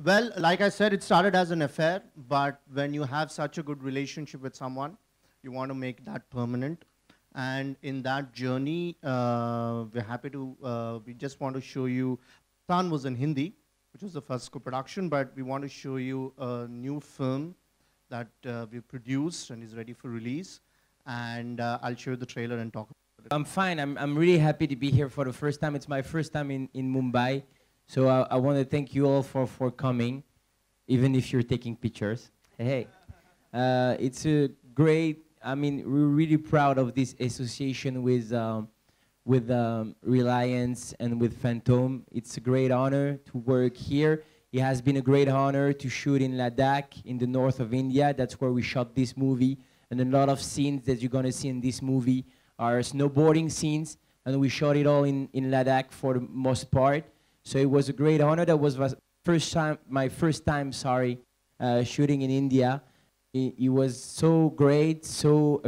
Well, like I said, it started as an affair, but when you have such a good relationship with someone, you want to make that permanent. And in that journey, we're happy to, we just want to show you, Tan was in Hindi, which was the first co-production, but we want to show you a new film that we produced and is ready for release. And I'll show you the trailer and talk about it. I'm fine. I'm really happy to be here for the first time. It's my first time in Mumbai. So I want to thank you all for coming, even if you're taking pictures. Hey, it's a great, I mean, we're really proud of this association with Reliance and with Phantom. It's a great honor to work here. It has been a great honor to shoot in Ladakh, in the north of India. That's where we shot this movie. And a lot of scenes that you're going to see in this movie are snowboarding scenes. And we shot it all in Ladakh for the most part. So it was a great honor. That was my first time, shooting in India. It was so great. So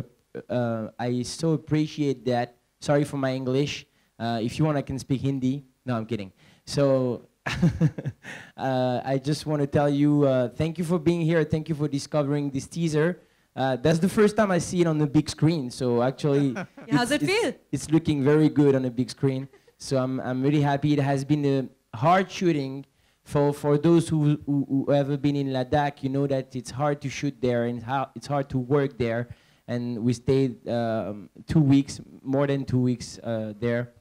I so appreciate that. Sorry for my English. If you want, I can speak Hindi. No, I'm kidding. So I just want to tell you, thank you for being here. Thank you for discovering this teaser. That's the first time I see it on the big screen. So actually, how's it feel? It's looking very good on the big screen. So I'm really happy. It has been a hard shooting for those who ever been in Ladakh. You know that it's hard to shoot there and it's hard to work there. And we stayed 2 weeks, more than 2 weeks there.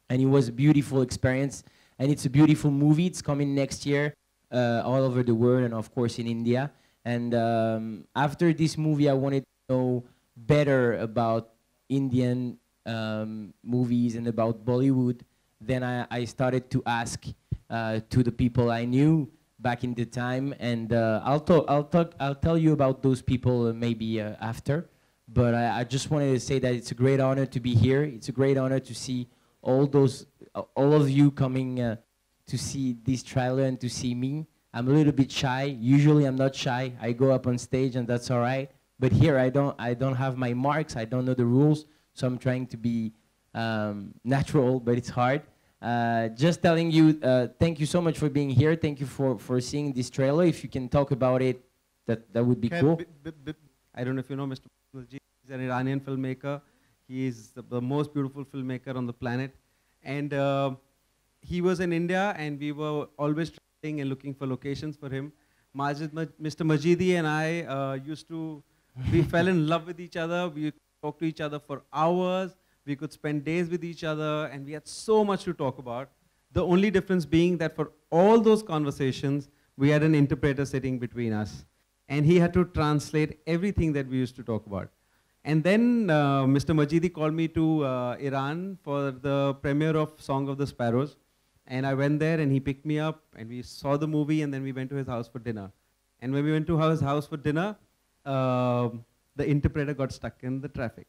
And it was a beautiful experience. And it's a beautiful movie. It's coming next year all over the world and of course in India. And after this movie, I wanted to know better about Indian movies and about Bollywood. Then I started to ask to the people I knew back in the time, and I'll tell you about those people maybe after. But I just wanted to say that it's a great honor to be here. It's a great honor to see all of you coming to see this trailer and to see me. I'm a little bit shy. Usually I'm not shy. I go up on stage and that's all right. But here I don't have my marks. I don't know the rules. So I'm trying to be natural, but it's hard. Just telling you, thank you so much for being here. Thank you for seeing this trailer. If you can talk about it, that would be cool. I don't know if you know Mr. Bahl. He's an Iranian filmmaker. He is the most beautiful filmmaker on the planet. And he was in India, and we were always traveling and looking for locations for him. Mr. Majidi and I we fell in love with each other. We talked to each other for hours. We could spend days with each other, and we had so much to talk about. The only difference being that for all those conversations, we had an interpreter sitting between us. And he had to translate everything that we used to talk about. And then Mr. Majidi called me to Iran for the premiere of Song of the Sparrows. And I went there, and he picked me up, and we saw the movie, and then we went to his house for dinner. And when we went to his house for dinner, the interpreter got stuck in the traffic.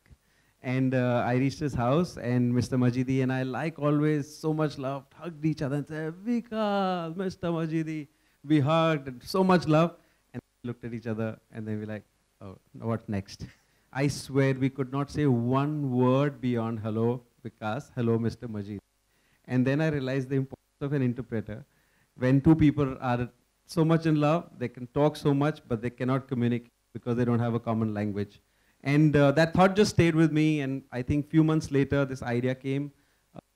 And I reached his house, and Mr. Majidi and I, like always, so much love, hugged each other and said, Vikas, Mr. Majidi. We hugged, and so much love. And we looked at each other, and then we were like, oh, what next? I swear we could not say one word beyond hello, Vikas, hello, Mr. Majidi. And then I realized the importance of an interpreter. When two people are so much in love, they can talk so much, but they cannot communicate because they don't have a common language. And that thought just stayed with me, and I think few months later, this idea came,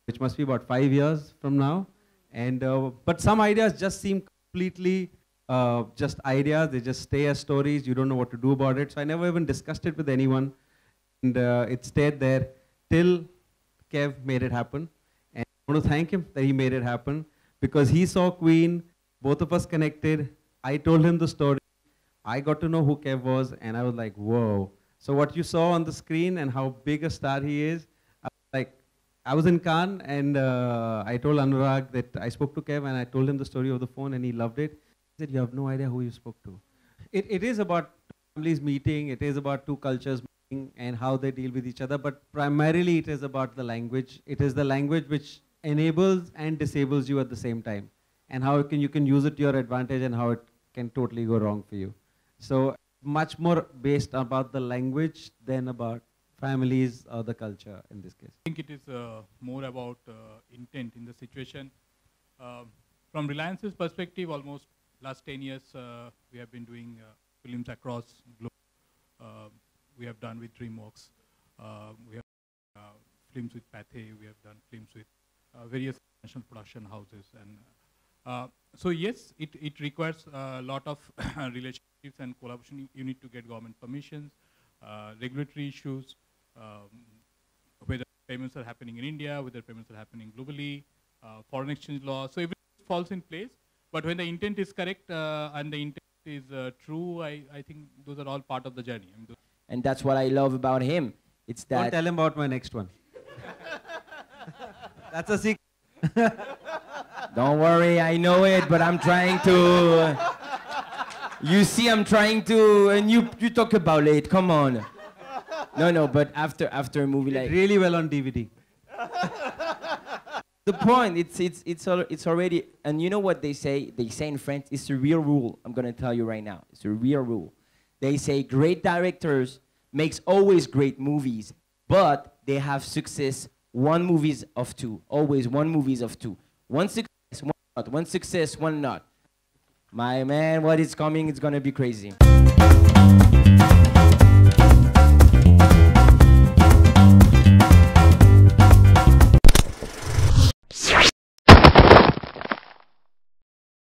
which must be about 5 years from now. And but some ideas just seem completely just ideas. They just stay as stories. You don't know what to do about it. So I never even discussed it with anyone. And it stayed there till Kev made it happen. And I want to thank him that he made it happen, because he saw Queen, both of us connected. I told him the story. I got to know who Kev was, and I was like, whoa. So what you saw on the screen and how big a star he is, I was in Cannes, and I told Anurag that I spoke to Kev, and I told him the story of the phone, and he loved it. He said, you have no idea who you spoke to. It is about families meeting, it is about two cultures meeting and how they deal with each other, but primarily it is about the language. It is the language which enables and disables you at the same time, and how you can use it to your advantage and how it can totally go wrong for you. So much more based about the language than about families or the culture in this case. I think it is more about intent in the situation. From Reliance's perspective, almost last 10 years, we have been doing films across globe. We have done with DreamWorks. We have films with Pathé. We have done films with various national production houses. And so yes, it requires a lot of relationships and collaboration. You need to get government permissions, regulatory issues, whether payments are happening in India, whether payments are happening globally, foreign exchange law. So everything falls in place. But when the intent is correct and the intent is true, I think those are all part of the journey. I mean, And that's what I love about him. It's Don't that. tell him about my next one. That's a secret. Don't worry, I know it, but I'm trying to. You see, I'm trying to, and you talk about it. Come on. No, but after a movie Did like really well on DVD. the point, it's already, and you know what they say? They say in French, it's a real rule. I'm gonna tell you right now, it's a real rule. They say great directors makes always great movies, but they have success. One movies of two, always one movies of two. One success, one not. One success, one not. My man, what is coming? It's gonna be crazy.